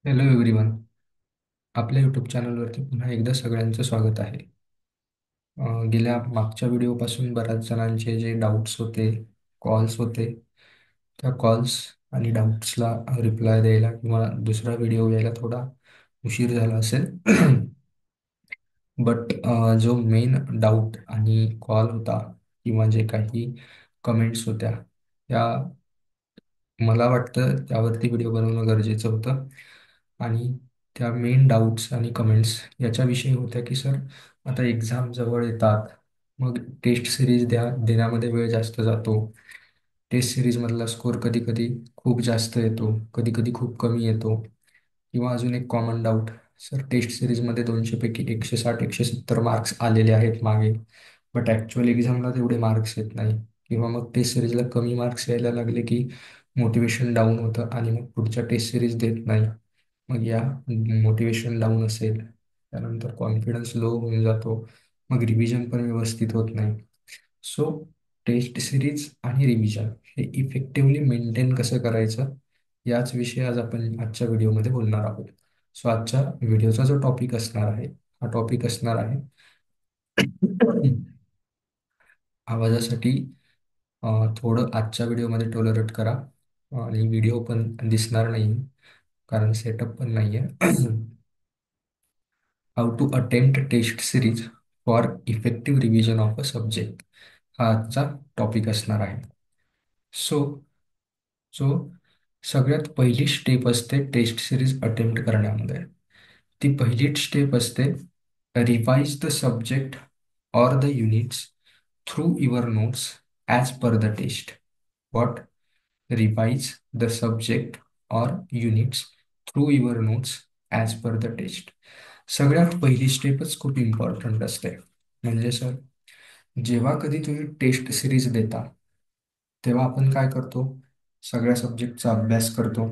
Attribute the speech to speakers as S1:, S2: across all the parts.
S1: Hello everyone. आपल्या YouTube चॅनलवरती पुन्हा एकदा सगळ्यांचं स्वागत आहे. गेल्या मागच्या व्हिडिओपासून बऱ्याच जणांचे जे डाऊट्स होते, कॉल्स होते, त्या कॉल्स आणि डाऊट्सला रिप्लाय द्यायला किंवा दुसरा व्हिडिओ यायला थोडा उशीर झाला असेल. बट जो मेन डाऊट आणि कॉल होता किंवा जे काही कमेंट्स होत्या त्या मला वाटतं त्यावरती व्हिडिओ बनवणं गरजेचं होतं. आणि त्या मेन डाऊट्स आणि कमेंट्स याच्याविषयी होत्या की सर, आता एक्झाम जवळ येतात, मग टेस्ट सिरीज देण्यामध्ये वेळ जास्त जातो. टेस्ट सिरीजमधला स्कोर कधी कधी खूप जास्त येतो, कधी कधी खूप कमी येतो. किंवा अजून एक कॉमन डाऊट, सर टेस्ट सिरीजमध्ये 200 पैकी 160 170 मार्क्स आलेले आहेत मागे, बट ॲक्च्युअल एक्झामला तेवढे मार्क्स येत नाही. किंवा मग टेस्ट सिरीजला कमी मार्क्स यायला लागले की मोटिवेशन डाऊन होतं आणि मग पुढच्या टेस्ट सिरीज देत नाही. मग या मोटिवेशन डाऊन असेल, त्यानंतर कॉन्फिडन्स लो होऊन जातो, मग रिव्हिजन पण व्यवस्थित होत नाही. सो टेस्ट सिरीज आणि रिव्हिजन हे इफेक्टिव्हली मेंटेन कसं करायचं, याच विषयी आज आपण आजच्या व्हिडिओमध्ये बोलणार आहोत. सो आजच्या व्हिडिओचा जो टॉपिक असणार आहे, हा टॉपिक असणार आहे आवाजासाठी थोडं आजच्या व्हिडिओमध्ये टॉलरेट करा. आणि व्हिडिओ पण दिसणार नाही कारण सेटअप पण नाही आहे. How to attempt test series for effective revision of a subject, हा आजचा टॉपिक असणार आहे. सो सो सगळ्यात पहिली स्टेप असते टेस्ट सिरीज अटेम्प्ट करण्यामध्ये. ती पहिली स्टेप असते, revise the subject or the units through your notes as per the test. What? Revise the subject or units through your notes as per the test. सगळ्यात पहिली स्टेपच खूप important असते. म्हणजे sir, जेव्हा कधी तुम्ही टेस्ट सिरीज देता तेव्हा आपण काय करतो, सगळ्या सब्जेक्टचा अभ्यास करतो.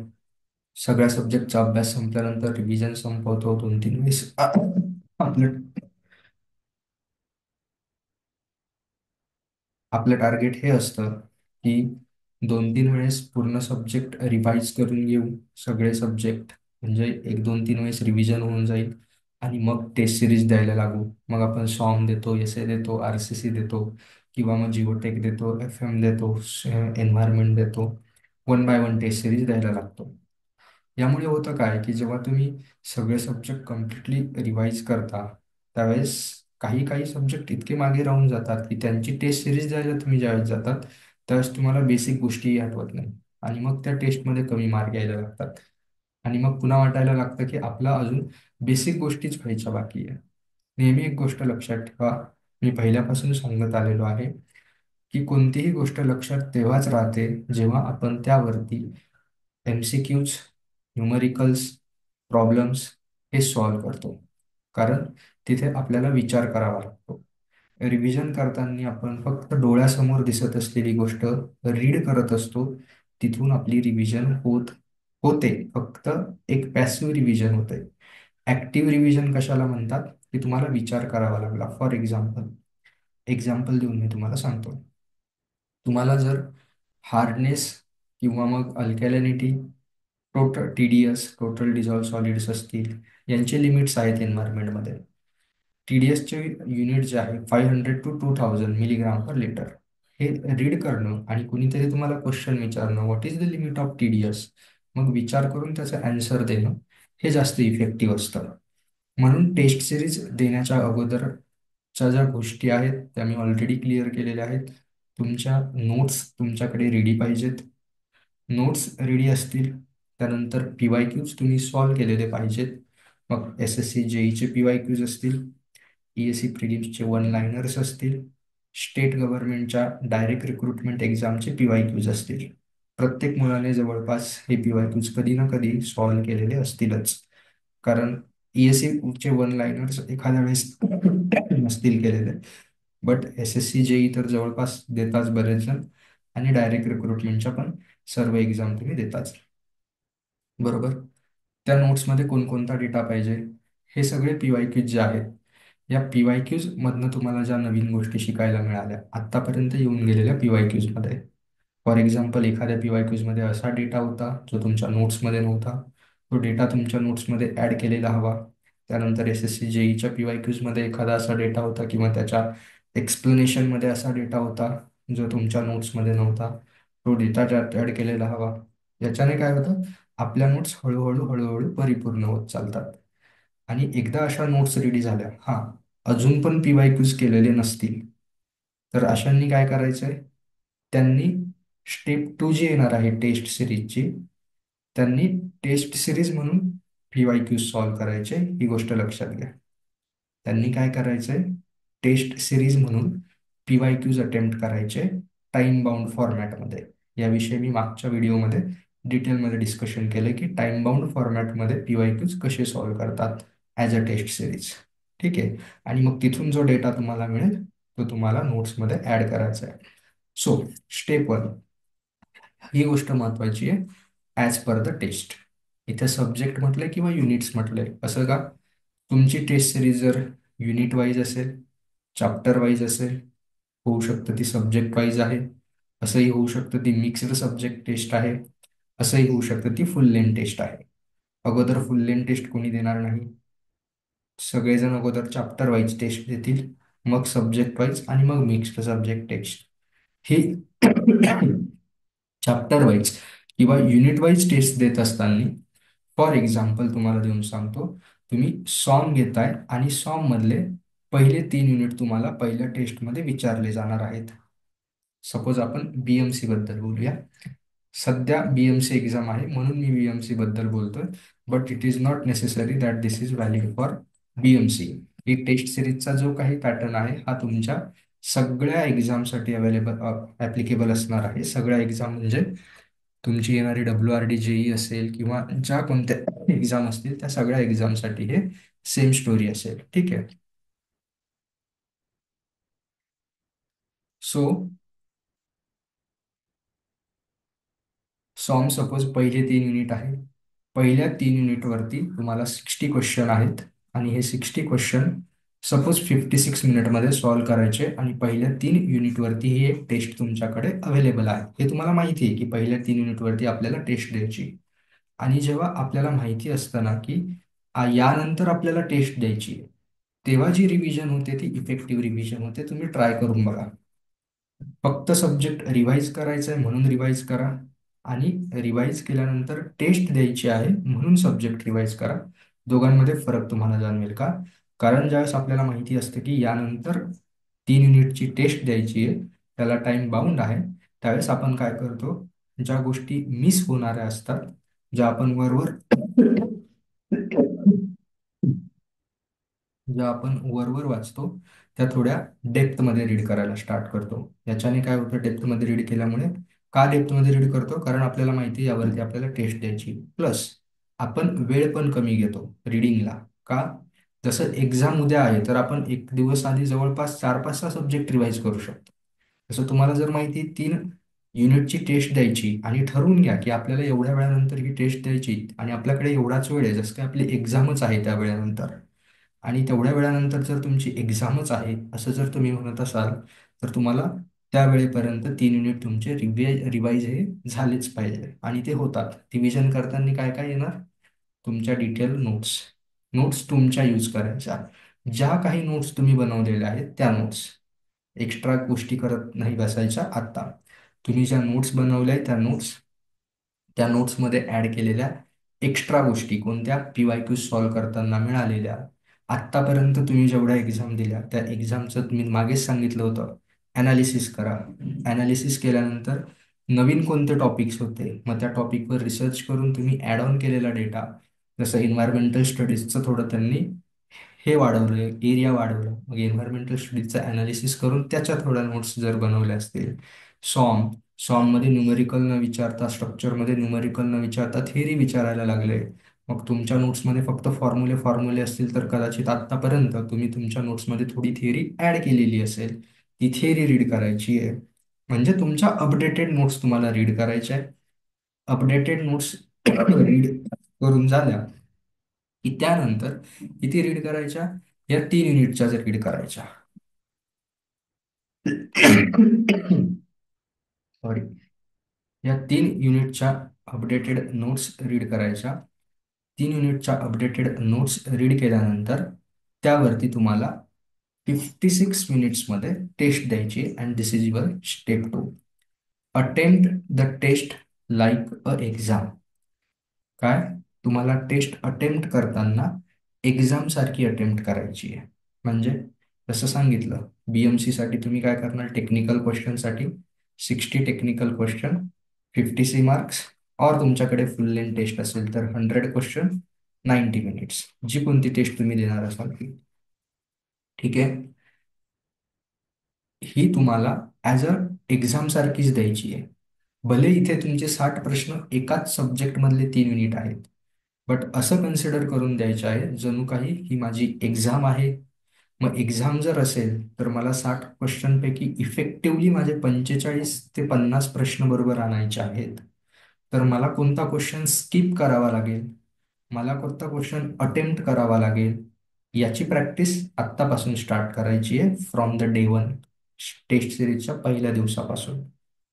S1: सगळ्या सब्जेक्टचा अभ्यास संपल्यानंतर रिव्हिजन संपवतो 2-3 वेळेस. आपलं आपलं टार्गेट हे असतं की 2-3 वेळेस पूर्ण सब्जेक्ट रिवाईज करून घेऊ. सगळे सब्जेक्ट म्हणजे 1-2-3 वेळेस रिव्हिजन होऊन जाईल आणि मग टेस्ट सिरीज द्यायला लागू. मग आपण सॉन्ग देतो, एसे देतो, RCC देतो, किंवा मग जिओटेक देतो, FM देतो, एन्व्हायरमेंट देतो. 1 बाय 1 टेस्ट सिरीज द्यायला लागतो. यामुळे होतं काय की जेव्हा तुम्ही सगळे सब्जेक्ट कम्प्लिटली रिवाईज करता, त्यावेळेस काही काही सब्जेक्ट इतके मागे राहून जातात की त्यांची टेस्ट सिरीज द्यायला तुम्ही ज्यावेळेस जातात त्यावेळेस तुम्हाला बेसिक गोष्टी आठवत नाही आणि मग त्या टेस्टमध्ये कमी मार्क यायला लागतात. आणि मग पुन्हा वाटायला लागतं की आपला अजून बेसिक गोष्टीच व्हायच्या बाकी आहे. नेहमी एक गोष्ट लक्षात ठेवा, मी पहिल्यापासून सांगत आलेलो आहे की कोणतीही गोष्ट लक्षात तेव्हाच राहते जेव्हा आपण त्यावरती MCQs, न्यूमरिकल्स, प्रॉब्लेम्स हे सॉल्व करतो. कारण तिथे आपल्याला विचार करावा लागतो. रिव्हिजन करताना आपण फक्त डोळ्यासमोर दिसत असलेली गोष्ट रीड करत असतो, तिथून आपली रिव्हिजन होते, फक्त एक पॅसिव्ह रिव्हिजन होते. ॲक्टिव्ह रिव्हिजन कशाला म्हणतात, की तुम्हाला विचार करावा लागला. फॉर एक्झाम्पल देऊन मी तुम्हाला सांगतो. तुम्हाला जर हार्डनेस किंवा मग alkalinity, total TDS, total dissolved solids असतील, यांचे लिमिट्स आहेत एन्व्हायरमेंटमध्ये. TDSचे युनिट जे आहे 500 to 2000 मिलीग्राम पर लिटर. हे रीड करणं आणि कुणीतरी तुम्हाला क्वेश्चन विचारणं, what is the limit of TDS, मग विचार करून त्याचा आन्सर देणं, हे जास्त इफेक्टिव्ह असतं. म्हणून टेस्ट सिरीज देण्याच्या अगोदरच्या ज्या गोष्टी आहेत त्या मी ऑलरेडी क्लिअर केलेल्या आहेत. तुमच्या नोट्स तुमच्याकडे रेडी पाहिजेत. नोट्स रेडी असतील त्यानंतर PYQs तुम्ही सॉल्व केलेले पाहिजेत. मग SSC JEEचे PYQs असतील, ESE प्रिलिम्सचे 1 लाइनर्स असतील, स्टेट गव्हर्नमेंटच्या डायरेक्ट रिक्रुटमेंट एक्झामचे PYQs असतील. प्रत्येक मुलाने जवळपास हे PYQs कधी ना कधी सॉल्व केलेले असतीलच. कारण ESE चे 1 लाइनर्स एखाद्या वेळेस नसतील केलेले, बट SSC JEE तर जवळपास देताच बरेच जण, आणि डायरेक्ट रिक्रुटमेंटच्या पण सर्व एक्झाम तुम्ही देताच. बरोबर. त्या नोट्समध्ये कोणकोणता डेटा पाहिजे, हे सगळे PYQs जे आहेत, या PYQs मधनं तुम्हाला ज्या नवीन गोष्टी शिकायला मिळाल्या आत्तापर्यंत येऊन गेलेल्या PYQs मध्ये. फॉर एक्झाम्पल, एखाद्या PYQs मध्ये असा डेटा होता जो तुमच्या नोट्समध्ये नव्हता. तो डेटा तुमच्या नोट्समध्ये ॲड केलेला हवा. त्यानंतर SSC जेईच्या PYQsमध्ये एखादा असा डेटा होता किंवा त्याच्या एक्सप्लेनेशनमध्ये असा डेटा होता जो तुमच्या नोट्समध्ये नव्हता, तो डेटा त्यात ॲड केलेला हवा. याच्याने काय होतं, आपल्या नोट्स हळूहळू हळूहळू परिपूर्ण होत चालतात. आणि एकदा अशा नोट्स रेडी झाल्या, अजून पण PYQs केलेले नसतील, तर अशांनी काय करायचंय, त्यांनी स्टेप 2 जी येणार आहे टेस्ट सिरीजची, त्यांनी टेस्ट सिरीज म्हणून PYQ सॉल्व्ह करायचे, ही गोष्ट लक्षात घ्या. त्यांनी काय करायचंय, टेस्ट सिरीज म्हणून PYQs अटेम्प्ट करायचे टाइम बाउंड फॉर्मॅटमध्ये. याविषयी मी मागच्या व्हिडिओमध्ये डिटेलमध्ये डिस्कशन केलं की टाइम बाउंड फॉर्मॅटमध्ये PYQs कसे सॉल्व्ह करतात ॲज अ टेस्ट सिरीज. ठीक आहे. आणि मग तिथून जो डेटा तुम्हाला मिळेल तो तुम्हाला नोट्समध्ये ॲड करायचा आहे. सो स्टेप 1, ही गोष्ट महत्वाची आहे, ॲज पर द टेस्ट. इथे सब्जेक्ट म्हटलंय किंवा युनिट्स म्हटलंय, असं का? तुमची टेस्ट सिरीज जर युनिट वाईज असेल, चॅप्टर वाईज असेल, होऊ शकतं ती सब्जेक्ट वाईज आहे, असंही होऊ शकतं ती मिक्स्ड सब्जेक्ट टेस्ट आहे, असंही होऊ शकतं ती फुल लेंथ टेस्ट आहे. अगोदर फुल लेंथ टेस्ट कोणी देणार नाही. सगळेजण अगोदर चॅप्टर वाईज टेस्ट देतील, मग सब्जेक्ट वाईज आणि मग मिक्स्ड सब्जेक्ट टेस्ट. ही चॅप्टर वाईज किंवा युनिट वाईज टेस्ट देत असताना, फॉर एक्झाम्पल तुम्हाला देऊन सांगतो, तुम्ही सॉम घेताय आणि सॉम मधले पहिले 3 युनिट तुम्हाला पहिल्या टेस्टमध्ये विचारले जाणार आहेत. सपोज आपण BMC बद्दल बोलूया. सध्या BMC एक्झाम आहे म्हणून मी BMC बद्दल बोलतोय, but it is not necessary that this is valid for BMC. ही टेस्ट सिरीजचा जो काही पॅटर्न आहे हा तुमच्या सगळ्या एक्झामसाठी अवेलेबल ॲप्लिकेबल असणार आहे. सगळ्या एक्झाम म्हणजे तुमची येणारी WRD JEE असेल किंवा ज्या कोणत्या एक्झाम असतील त्या सगळ्या एक्झामसाठी हे सेम स्टोरी असेल. ठीक आहे. सो सॉम सपोज पहिले 3 युनिट आहे. पहिल्या 3 युनिटवरती तुम्हाला 60 क्वेश्चन आहेत आणि हे 60 क्वेश्चन सपोज 56 मिनिटमध्ये सॉल्व्ह करायचे आणि पहिल्या 3 युनिटवरती ही एक टेस्ट तुमच्याकडे अवेलेबल आहे. हे तुम्हाला माहिती आहे की पहिल्या 3 युनिटवरती आपल्याला टेस्ट द्यायची. आणि जेव्हा आपल्याला माहिती असतं ना की यानंतर आपल्याला टेस्ट द्यायची आहे, तेव्हा जी रिव्हिजन होते ती इफेक्टिव्ह रिव्हिजन होते. तुम्ही ट्राय करून बघा. फक्त सब्जेक्ट रिवाईज करायचा आहे म्हणून रिवाईज करा, आणि रिवाईज केल्यानंतर टेस्ट द्यायची आहे म्हणून सब्जेक्ट रिवाईज करा. दोघांमध्ये फरक तुम्हाला जाणवेल का? कारण ज्यावेळेस आपल्याला माहिती असतं की यानंतर 3 युनिटची टेस्ट द्यायची आहे, त्याला टाइम बाउंड आहे, त्यावेळेस आपण काय करतो, ज्या गोष्टी मिस होणाऱ्या असतात, ज्या आपण वरवर ज्या आपण वरवर वाचतो त्या थोड्या डेप्थमध्ये रीड करायला स्टार्ट करतो. याच्याने काय होतं, डेप्थमध्ये रीड केल्यामुळे, का डेप्थमध्ये रीड करतो? कारण आपल्याला माहिती आहे यावरती आपल्याला टेस्ट द्यायची. प्लस आपण वेळ पण कमी घेतो रीडिंगला. का? जसं एक्झाम उद्या आहे तर आपण एक दिवस आधी जवळपास 4-5-6 सब्जेक्ट रिवाईज करू शकतो. तसं तुम्हाला जर माहिती 3 युनिटची टेस्ट द्यायची आणि ठरवून घ्या की आपल्याला एवढ्या वेळानंतर ही टेस्ट द्यायची आणि आपल्याकडे एवढाच वेळ आहे, जसं काय आपली एक्झामच आहे त्या वेळानंतर, आणि तेवढ्या वेळानंतर जर तुमची एक्झामच आहे असं जर तुम्ही म्हणत असाल, तर तुम्हाला त्या वेळेपर्यंत 3 युनिट तुमचे रिवाईज हे झालेच पाहिजे. आणि ते होतात. रिव्हिजन करताना काय काय येणार? तुमच्या डिटेल नोट्स. नोट्स तुमच्या यूज करायच्या, ज्या काही नोट्स तुम्ही बनवलेल्या आहेत त्या नोट्स. एक्स्ट्रा गोष्टी करत नाही बसायच्या. आत्ता तुम्ही ज्या नोट्स बनवल्या त्या नोट्स, त्या नोट्समध्ये ॲड केलेल्या एक्स्ट्रा गोष्टी कोणत्या? PYQ सॉल्व्ह करताना मिळालेल्या. आत्तापर्यंत तुम्ही जेवढ्या एक्झाम दिल्या त्या एक्झामचं तुम्ही मागेच सांगितलं होतं ॲनालिसिस करा. ॲनालिसिस केल्यानंतर नवीन कोणते टॉपिक्स होते, मग त्या टॉपिकवर रिसर्च करून तुम्ही ॲड ऑन केलेला डेटा, जसं एन्व्हायरमेंटल स्टडीजचं थोडं त्यांनी हे वाढवलं, एरिया वाढवलं, मग एन्व्हायरमेंटल स्टडीजचं ॲनालिसिस करून त्याच्या थोड्या नोट्स जर बनवल्या असतील. सॉम सॉममध्ये न्यूमेरिकल न विचारता, स्ट्रक्चरमध्ये न्यूमेरिकल न विचारता थेअरी विचारायला लागले, मग तुमच्या नोट्समध्ये फक्त फॉर्म्युले फॉर्म्युले असतील, तर कदाचित आत्तापर्यंत तुम्ही तुमच्या नोट्समध्ये थोडी थिअरी ॲड केलेली असेल, ती थिअरी रीड करायची आहे. म्हणजे तुमच्या अपडेटेड नोट्स तुम्हाला रीड करायच्या आहे. अपडेटेड नोट्स रीड करून झाल्या की त्यानंतर किती रीड करायच्या? या 3 युनिटच्या जर रीड करायच्या. सॉरी, या 3 युनिटच्या अपडेटेड नोट्स रीड करायच्या. 3 युनिटच्या अपडेटेड नोट्स रीड केल्यानंतर त्यावरती तुम्हाला 56 मिनिट्समध्ये टेस्ट द्यायची. And this is your step 2. Attempt the test like a exam. काय, तुम्हाला टेस्ट अटेम्प्ट करताना एक्झाम सारखी अटेम्प्ट करायची आहे. म्हणजे जसं सांगितलं, BMC साठी तुम्ही काय करणार, टेक्निकल क्वेश्चनसाठी 60 टेक्निकल क्वेश्चन, 50 मार्क्स. और तुमच्याकडे फुल लेंथ टेस्ट असेल तर 100 क्वेश्चन, 90 मिनिट्स, जी कोणती टेस्ट तुम्ही देणार असाल ती. ठीक आहे. ही तुम्हाला ॲज अ एक्झाम सारखीच द्यायची आहे. भले इथे तुमचे 60 प्रश्न एकाच सब्जेक्टमधले 3 युनिट आहेत, बट असं कन्सिडर करून द्यायचं आहे जणू काही ही माझी एक्झाम आहे. मग एक्झाम जर असेल तर मला 60 क्वेश्चनपैकी इफेक्टिव्हली माझे 45 ते 50 प्रश्न बरोबर आणायचे आहेत. तर मला कोणता क्वेश्चन स्किप करावा लागेल, मला कोणता क्वेश्चन अटेम्प्ट करावा लागेल, याची प्रॅक्टिस आत्तापासून स्टार्ट करायची आहे, फ्रॉम द डे 1, टेस्ट सिरीजच्या पहिल्या दिवसापासून.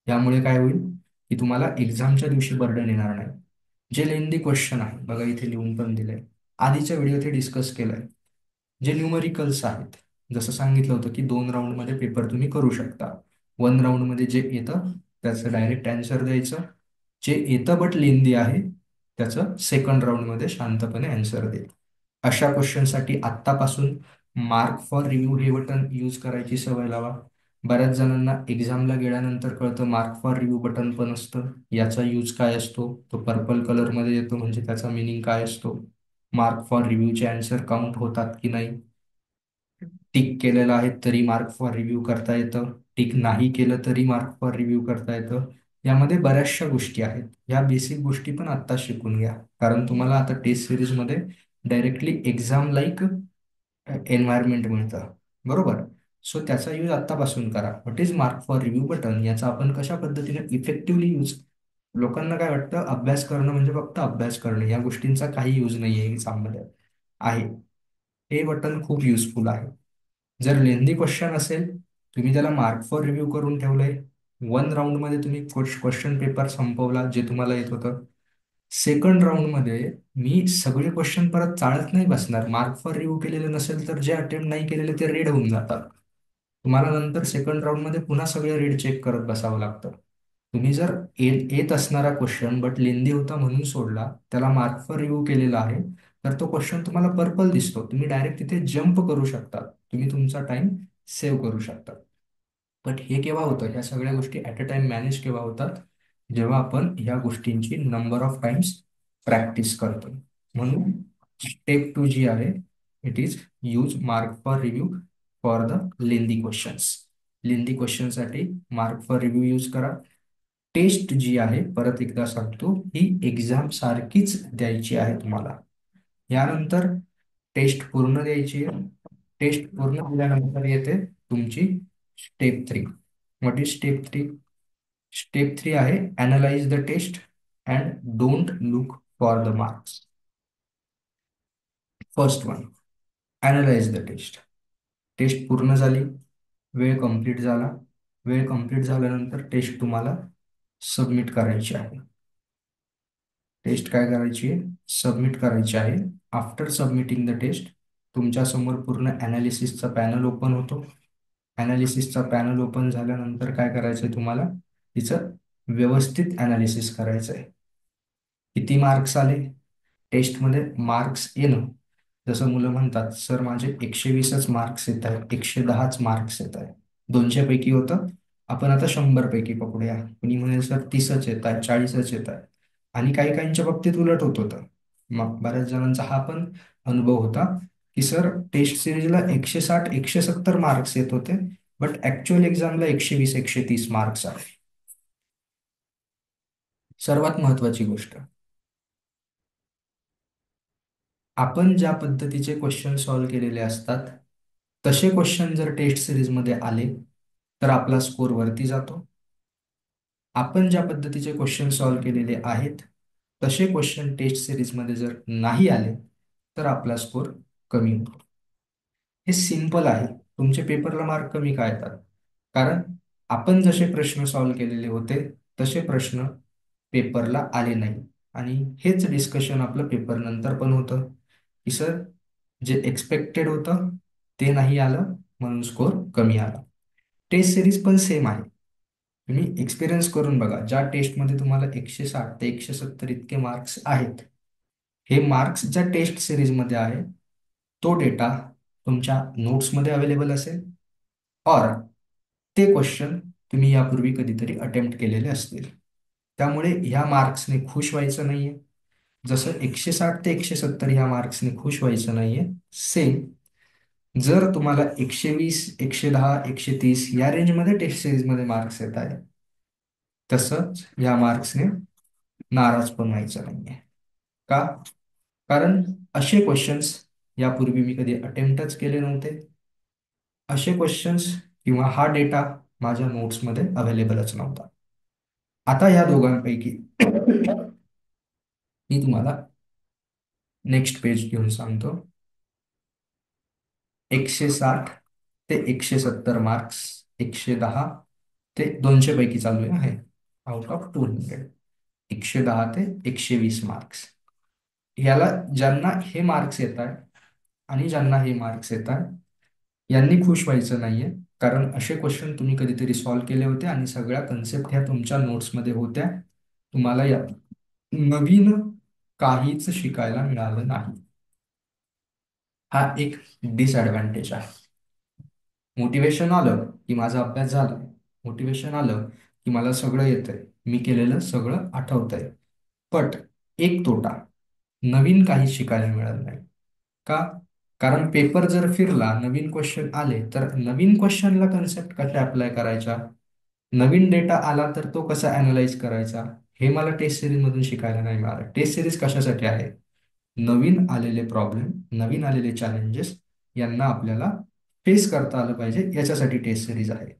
S1: यामुळे काय होईल की तुम्हाला एक्झामच्या दिवशी बर्डन येणार नाही. जे लेंदी क्वेश्चन आहे बघा, इथे लिहून पण दिलंय, आधीच्या व्हिडिओ ते डिस्कस केलंय. जे न्यूमरिकल्स आहेत, जसं सांगितलं होतं की 2 राऊंडमध्ये पेपर तुम्ही करू शकता. 1 राऊंडमध्ये जे येतं त्याचं डायरेक्ट अँसर द्यायचं, जे येतं बट लेंदी आहे त्याचं सेकंड राऊंडमध्ये शांतपणे अँसर देईल. अशा क्वेश्चनसाठी आत्तापासून मार्क फॉर रिव्ह्यू हे बटन यूज करायची सवय लावा. बऱ्याच जणांना एक्झामला गेल्यानंतर कळतं मार्क फॉर रिव्ह्यू बटन पण असतं. याचा यूज काय असतो, तो पर्पल कलरमध्ये येतो, म्हणजे त्याचा मिनिंग काय असतो, मार्क फॉर रिव्ह्यूचे आन्सर काउंट होतात की नाही, टिक केलेलं आहे तरी मार्क फॉर रिव्ह्यू करता येतं, टिक नाही केलं तरी मार्क फॉर रिव्ह्यू करता येतं. यामध्ये बऱ्याचशा गोष्टी आहेत. या बेसिक गोष्टी पण आत्ता शिकून घ्या, कारण तुम्हाला आता टेस्ट सिरीजमध्ये डायरेक्टली एक्झाम लाईक एन्व्हायरमेंट मिळतं, बरोबर. सो त्याचा यूज आत्तापासून करा. What is mark for review button, याचा आपण कशा पद्धतीने इफेक्टिव्हली यूज. लोकांना काय वाटतं, अभ्यास करणं म्हणजे फक्त अभ्यास करणं, या गोष्टींचा काही यूज नाही आहे एक्झाममध्ये. आहे, हे बटन खूप युजफुल आहे. जर लेंदी क्वेश्चन असेल, तुम्ही त्याला मार्क फॉर रिव्ह्यू करून ठेवलंय, 1 राऊंडमध्ये तुम्ही क्वेश्चन पेपर संपवला जे तुम्हाला येत होतं. सेकंड राऊंडमध्ये मी सगळे क्वेश्चन परत चाळत नाही बसणार. मार्क फॉर रिव्ह्यू केलेलं नसेल तर जे अटेम्प्ट नाही केलेले ते रेड होऊन जातात. तुम्हाला नंतर सेकंड राऊंडमध्ये पुन्हा सगळे रेड चेक करत बसावं लागतं. तुम्ही जर येत असणारा क्वेश्चन बट लेंदी होता म्हणून सोडला, त्याला मार्क फॉर रिव्ह्यू केलेला आहे, तर तो क्वेश्चन तुम्हाला पर्पल दिसतो, तुम्ही डायरेक्ट तिथे जम्प करू शकता, तुम्ही तुमचा टाइम सेव्ह करू शकता. बट हे केव्हा होतं, ह्या सगळ्या गोष्टी ॲट अ टाइम मॅनेज केव्हा होतात, जेव्हा आपण ह्या गोष्टींची नंबर ऑफ टाइम्स प्रॅक्टिस करतो. म्हणून स्टेप 2 जी आहे, it is use mark for review for the lengthy questions. Lengthy क्वेश्चनसाठी मार्क फॉर रिव्ह्यू यूज करा. टेस्ट जी आहे, परत एकदा सांगतो, ही एक्झाम सारखीच द्यायची आहे तुम्हाला. यानंतर टेस्ट पूर्ण द्यायची आहे. टेस्ट पूर्ण दिल्यानंतर येते तुमची step 3. What is step 3? Step 3 आहे analyse the test and don't look for the marks. First one, analyse the test. Test पूर्ण झाली, वेळ कंप्लीट झाला. वेळ कंप्लीट झाल्यानंतर टेस्ट तुम्हाला सबमिट करायची आहे. टेस्ट काय करायची आहे, सबमिट करायची आहे. आफ्टर सबमिटिंग द टेस्ट तुमच्या समोर पूर्ण अनालिसिसचा पॅनल ओपन होतो. अनालिसिसचा पॅनल ओपन झाल्यानंतर काय करायचं आहे, तुम्हाला तिचं व्यवस्थित अनालिसिस करायचं आहे. किती मार्क्स आले, टेस्टमध्ये मार्क्स येणं, जसं मुलं म्हणतात सर माझे 120च मार्क्स येत आहेत, 110च मार्क्स येत आहेत. 200 पैकी होतं, आपण आता 100 पैकी पकडूया. कुणी म्हणेल सर 30च येत आहेत, 40च येत आहेत. आणि काही काहींच्या बाबतीत उलट होत होतं. मग बऱ्याच जणांचा हा पण अनुभव होता की सर टेस्ट सिरीजला 160 170 मार्क्स येत होते, बट ऍक्च्युअल एक्झामला 120 130 मार्क्स आहे. सर्वात महत्वाची गोष्ट, आपण ज्या पद्धतीचे क्वेश्चन सॉल्व्ह केलेले असतात तसे क्वेश्चन जर टेस्ट सिरीजमध्ये आले तर आपला स्कोर वरती जातो. आपण ज्या पद्धतीचे क्वेश्चन सॉल्व्ह केलेले आहेत तसे क्वेश्चन टेस्ट सिरीजमध्ये जर नाही आले तर आपला स्कोर कमी होतो. हे सिंपल आहे. तुमचे पेपरला मार्क कमी का येतात, कारण आपण जसे प्रश्न सॉल्व्ह केलेले होते तसे प्रश्न पेपरला आले नाही. आणि हेच डिस्कशन आपलं पेपर नंतर पण होतं की सर जे एक्सपेक्टेड होतं ते नाही आलं म्हणून स्कोर कमी आला. टेस्ट सिरीज पण सेम आहे. तुम्ही एक्सपिरियन्स करून बघा, ज्या टेस्टमध्ये तुम्हाला 160 ते 170 इतके मार्क्स आहेत, हे मार्क्स ज्या टेस्ट सिरीजमध्ये आहे तो डेटा तुमच्या नोट्समध्ये अवेलेबल असेल, और ते क्वेश्चन तुम्ही यापूर्वी कधीतरी अटेम्प्ट केलेले असतील. त्यामुळे ह्या मार्क्सने खुश व्हायचं नाहीये. जसं 160 ते 170 ह्या मार्क्सने खुश व्हायचं नाहीये, सेम जर तुम्हाला 120, 110, 130 या रेंजमध्ये टेस्ट सिरीजमध्ये मार्क्स येत आहे, तसंच या मार्क्सने नाराज पण व्हायचं नाहीये. का? कारण असे क्वेश्चन्स यापूर्वी मी कधी अटेम्प्टच केले नव्हते. असे क्वेश्चन्स किंवा हा डेटा माझ्या नोट्समध्ये अवेलेबलच नव्हता. आता या दोघांपैकी मी तुम्हाला नेक्स्ट पेज घेऊन सांगतो. 160 ते 170 मार्क्स, 110 ते 200 पैकी चालू आहे आउट ऑफ 200. 110 ते 120 मार्क्स. याला ज्यांना हे मार्क्स येत आहे आणि ज्यांना हे मार्क्स येत आहे यांनी खुश व्हायचं नाहीये, कारण असे क्वेश्चन तुम्ही कधीतरी सॉल्व्ह केले होते आणि सगळ्या कन्सेप्ट ह्या तुमच्या नोट्समध्ये होत्या. तुम्हाला या नवीन काहीच शिकायला मिळालं नाही. हा एक डिसएडव्हान्टेज आहे. मोटिवेशन आलं की माझा अभ्यास झाला, मोटिवेशन आलं की मला सगळं येतंय, मी केलेलं सगळं आठवतंय. बट एक तोटा, नवीन काही शिकायला मिळालं नाही. का? कारण पेपर जर फिरला, नवीन क्वेश्चन आले, तर नवीन क्वेश्चनला कन्सेप्ट कशा अप्लाय करायच्या, नवीन डेटा आला तर तो कसा अनालाइज करायचा, हे मला टेस्ट सिरीज मधून शिकायला नाही मिळालं. टेस्ट सिरीज कशासाठी आहे? नवीन आलेले प्रॉब्लेम, नवीन आलेले चॅलेंजेस यांना आपल्याला फेस करता आलं पाहिजे, याच्यासाठी टेस्ट सिरीज आहे.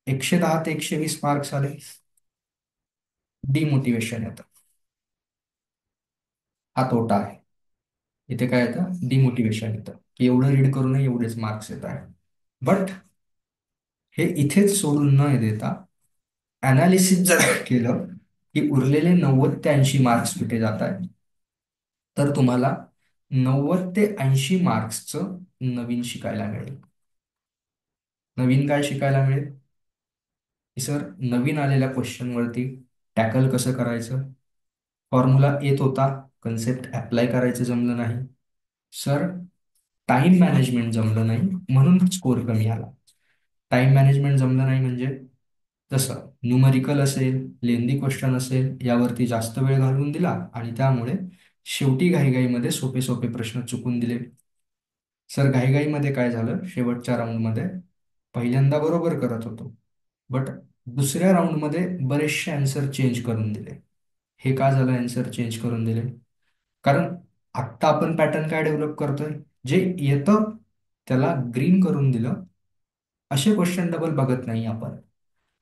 S1: 110 ते 120 मार्क्स आले, डिमोटिवेशन येतं. हा तोटा आहे. इथे काय येतं? डिमोटिवेशन येतं की एवढं रीड करूनही एवढेच मार्क्स येत आहे. बट हे इथेच सोडून न देता अनालिसिस जर केलं की उरलेले 90 ते 80 मार्क्स कुठे जात आहेत, तर तुम्हाला 90 ते 80 मार्क्सचं नवीन शिकायला मिळेल. नवीन काय शिकायला मिळेल की सर नवीन आलेल्या क्वेश्चनवरती टॅकल कसं करायचं, फॉर्म्युला येत होता, कन्सेप्ट अप्लाय करायचं जमलं नाही. सर टाइम मॅनेजमेंट जमलं नाही म्हणून स्कोर कमी आला. टाइम मॅनेजमेंट जमलं नाही म्हणजे जसं न्यूमरिकल असेल, लेंदी क्वेश्चन असेल, यावरती जास्त वेळ घालवून दिला आणि त्यामुळे शेवटी घाईघाईमध्ये सोपे सोपे प्रश्न चुकून दिले. सर घाईघाईमध्ये काय झालं, शेवटच्या राऊंडमध्ये पहिल्यांदा बरोबर करत होतो, बट दुसऱ्या राऊंडमध्ये बरेचसे आन्सर चेंज करून दिले. हे का झालं आन्सर चेंज करून दिले? कारण आत्ता आपण पॅटर्न काय डेव्हलप करतोय, जे येतं त्याला ग्रीन करून दिलं. असे क्वेश्चन डबल बघत नाही आपण.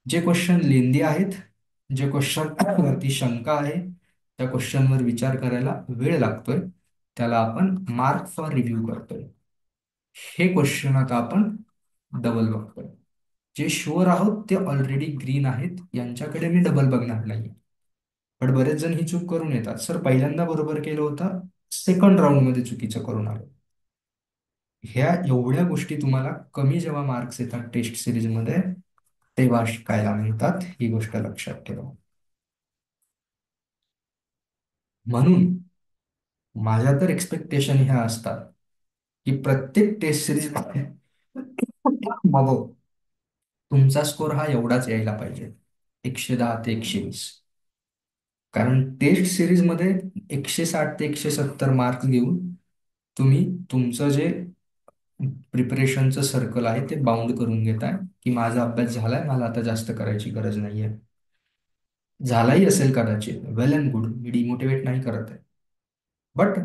S1: जे क्वेश्चन लेंदी आहेत, जे क्वेश्चन वरती शंका आहे, त्या क्वेश्चनवर विचार करायला वेळ लागतोय, त्याला आपण मार्क फॉर रिव्ह्यू करतोय. हे क्वेश्चन आता आपण डबल बघतोय. जे शुअर आहोत ते ऑलरेडी ग्रीन आहेत, यांच्याकडे मी डबल बघणार नाही. पण बरेच जण ही चूक करून येतात, सर पहिल्यांदा बरोबर केलं होतं, सेकंड राऊंड मध्ये चुकीचं करून आलो. ह्या एवढ्या गोष्टी तुम्हाला कमी जेव्हा मार्क्स येतात टेस्ट सिरीज मध्ये तेव्हा शिकायला मिळतात. ही गोष्ट लक्षात ठेवा. म्हणून माझ्या तर एक्सपेक्टेशन ह्या असतात की प्रत्येक टेस्ट सिरीज मध्ये तुमचा स्कोर हा एवढाच यायला पाहिजे, 110 ते 120. कारण टेस्ट सिरीज मध्ये 160 ते 170 मार्क्स घेऊन तुम्ही तुमचं जे प्रिपरेशनचं सर्कल आहे ते बाउंड करून घेताय की माझा अभ्यास झालाय, मला आता जास्त करायची गरज नाहीये. झालाही असेल कदाचित, वेल अँड गुड, मी डिमोटिवेट नाही करत आहे. बट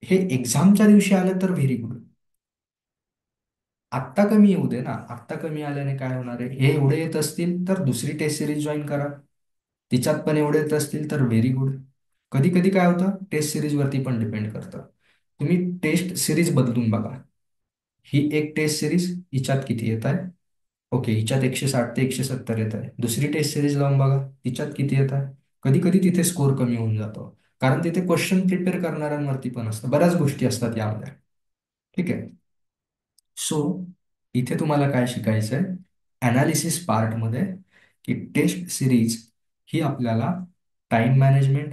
S1: हे एक्झामच्या दिवशी आलं तर व्हेरी गुड. आत्ता कमी येऊ दे ना. आत्ता कमी आल्याने काय होणार आहे? हे एवढे येत असतील तर दुसरी टेस्ट सिरीज जॉईन करा. तिच्यात पण एवढे येत असतील तर व्हेरी गुड. कधी कधी काय होतं, टेस्ट सिरीज वरती पण डिपेंड करतं. तुम्ही टेस्ट सिरीज बदलून बघा. ही एक टेस्ट सिरीज, हिच्यात किती येत आहे? ओके, हिच्यात 160 ते 170 येत आहे. दुसरी टेस्ट सिरीज लावून बघा, तिच्यात किती येत आहे? कधी कधी तिथे स्कोर कमी होऊन जातो, कारण तिथे क्वेश्चन प्रिपेअर करणाऱ्यांवरती पण असतं, बऱ्याच गोष्टी असतात यामध्ये. ठीक आहे. सो इथे तुम्हाला काय शिकायचं आहे अनालिसिस पार्टमध्ये, की टेस्ट सिरीज ही आपल्याला टाइम मॅनेजमेंट,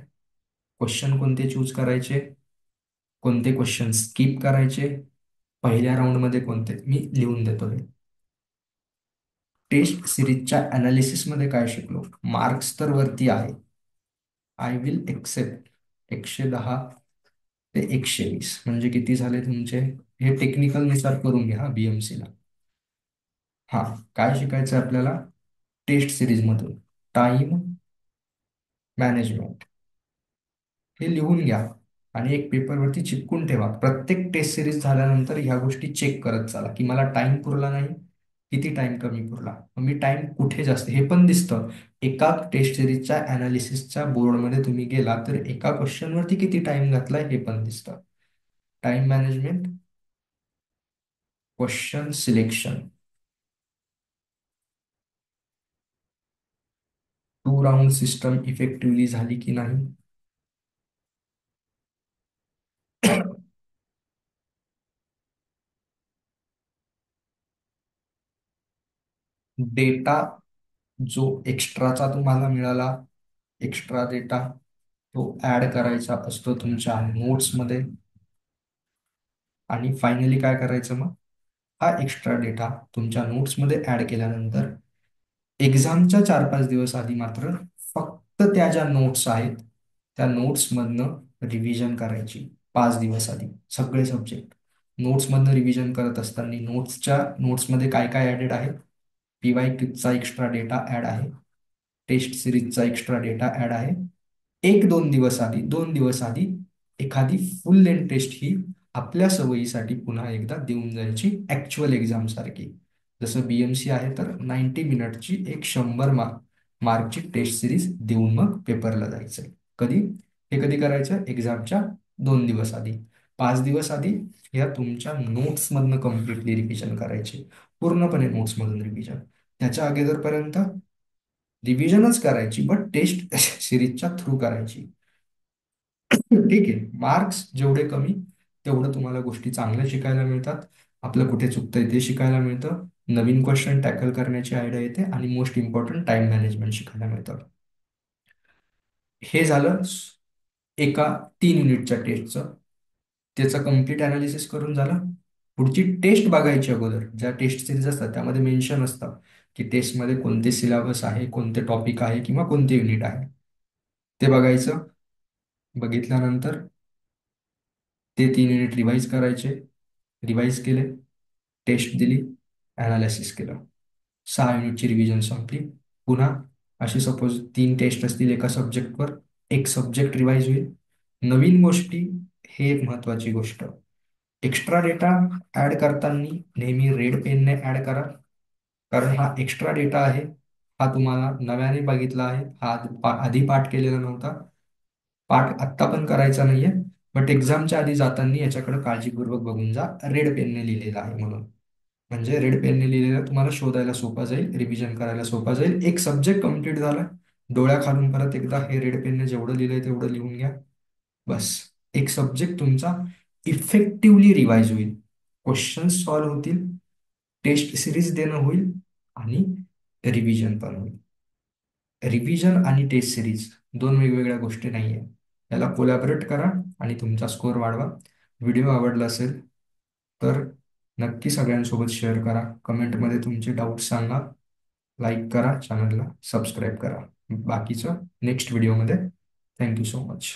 S1: क्वेश्चन कोणते चूज करायचे, कोणते क्वेश्चन स्किप करायचे, पहिल्या राऊंडमध्ये कोणते, मी लिहून देतो हे. टेस्ट सिरीजच्या अनालिसिसमध्ये काय शिकलो, मार्क्स तर वरती आहे, आय विल एक्सेप्ट 110 ते 120 म्हणजे किती झाले तुमचे, हे टेक्निकल नुसार करून घ्या बीएमसी ला. हा, काय शिकायचं आहे आपल्याला टेस्ट सिरीज मधून, टाइम मॅनेजमेंट, हे लिहून घ्या आणि एक पेपरवरती चिपकून ठेवा. प्रत्येक टेस्ट सिरीज झाल्यानंतर ह्या गोष्टी चेक करत चला, की मला टाइम पुरला नाही, किती टाइम कमी पुरला, मग मी टाइम कुठे जास्त, हे पण दिसतं. एका टेस्ट सिरीजच्या अनालिसिसच्या बोर्डमध्ये तुम्ही गेला तर एका क्वेश्चनवरती किती टाइम घातलाय हे पण दिसतं. Time management, question selection, 2 round system effectively झाली की नाही, डेटा जो एक्स्ट्राचा तुम्हाला मिळाला, एक्स्ट्रा डेटा तो ऍड करायचा असतो तुमच्या नोट्समध्ये. आणि फायनली काय करायचं मग, हा एक्स्ट्रा डेटा तुमच्या नोट्समध्ये ऍड केल्यानंतर एक्झामच्या 4-5 दिवस आधी मात्र फक्त त्या ज्या नोट्स आहेत त्या नोट्समधनं रिव्हिजन करायची. 5 दिवस आधी सगळे सब्जेक्ट नोट्समधनं रिव्हिजन करत असताना नोट्समध्ये काय काय ऍडेड आहे, पीवाय क्यूचा एक्स्ट्रा डेटा ऍड आहे, टेस्ट सिरीजचा एक्स्ट्रा डेटा ऍड आहे. 1-2 दिवस आधी, 2 दिवस आधी एखादी फुल लेंथ टेस्ट ही आपल्या सवयीसाठी पुन्हा एकदा देऊन जायची, ऍक्च्युअल एक्झाम सारखी. जसं बीएमसी आहे तर 90 मिनिटची एक 100 मार्कची टेस्ट सिरीज देऊन मग पेपरला जायचंय. कधी, हे कधी करायचं, एक्झामच्या 2 दिवस आधी. 5 दिवस आधी या तुमच्या नोट्समधनं कम्प्लिटली रिव्हिजन करायची, पूर्णपणे नोट्समधून रिव्हिजन. त्याच्या अगोदरपर्यंत रिव्हिजनच करायची, बट टेस्ट सिरीजच्या थ्रू करायची. ठीक आहे. मार्क्स जेवढे कमी तेवढं तुम्हाला गोष्टी चांगल्या शिकायला मिळतात, आपलं कुठे चुकतंय ते शिकायला मिळतं, नवीन क्वेश्चन टॅकल करण्याची आयडिया येते आणि मोस्ट इम्पॉर्टंट टाइम मॅनेजमेंट शिकायला मिळतं. हे झालं एका 3 युनिटच्या टेस्टचं, त्याचं कम्प्लीट अनालिसिस करून झालं. पुढची टेस्ट बघायची अगोदर, ज्या टेस्ट सिरीज असतात त्यामध्ये मेन्शन असतं की टेस्टमध्ये कोणते सिलेबस आहे, कोणते टॉपिक आहे किंवा कोणते युनिट आहे, ते बघायचं. बघितल्यानंतर ते 3 युनिट रिवाईज करायचे, रिवाईज केले, टेस्ट दिली, अनालिसिस केलं, 6 युनिटची रिव्हिजन संपली. पुन्हा अशी सपोज 3 टेस्ट असतील एका सब्जेक्टवर, एक सब्जेक्ट रिवाईज होईल. नवीन गोष्टी, हे एक महत्वाची गोष्ट, एक्स्ट्रा डेटा ऍड करताना नेहमी रेड पेनने ऍड करा, कारण हा एक्स्ट्रा डेटा आहे, हा तुम्हाला नव्याने बघितला आहे, हा आधी पाठ केलेला नव्हता, पाठ आत्ता पण करायचा नाहीये, बट एक्झामच्या आधी जाताना याच्याकडे काळजीपूर्वक बघून जा, रेड पेनने लिहिलेला आहे म्हणून. म्हणजे रेड पेनने लिहिलेलं तुम्हाला शोधायला सोपा जाईल, रिव्हिजन करायला सोपा जाईल. एक सब्जेक्ट कम्प्लीट झाला, डोळ्याखालून परत एकदा हे रेड पेनने जेवढं लिहिलंय तेवढं लिहून घ्या, बस. एक सब्जेक्ट तुमचा इफेक्टिव्हली रिवाइज होईल, क्वेश्चन सॉल्व्ह होतील, टेस्ट सिरीज देणं होईल आणि रिव्हिजन पण होईल. रिव्हिजन आणि टेस्ट सिरीज दोन वेगवेगळ्या गोष्टी नाही आहे, याला कोलॅबरेट करा आणि तुमचा स्कोअर वाढवा. व्हिडिओ आवडला असेल तर नक्की सगळ्यांसोबत शेअर करा, कमेंटमध्ये तुमचे डाऊट सांगा, लाईक करा, चॅनलला सबस्क्राईब करा. बाकीचं नेक्स्ट व्हिडिओमध्ये. Thank you so much.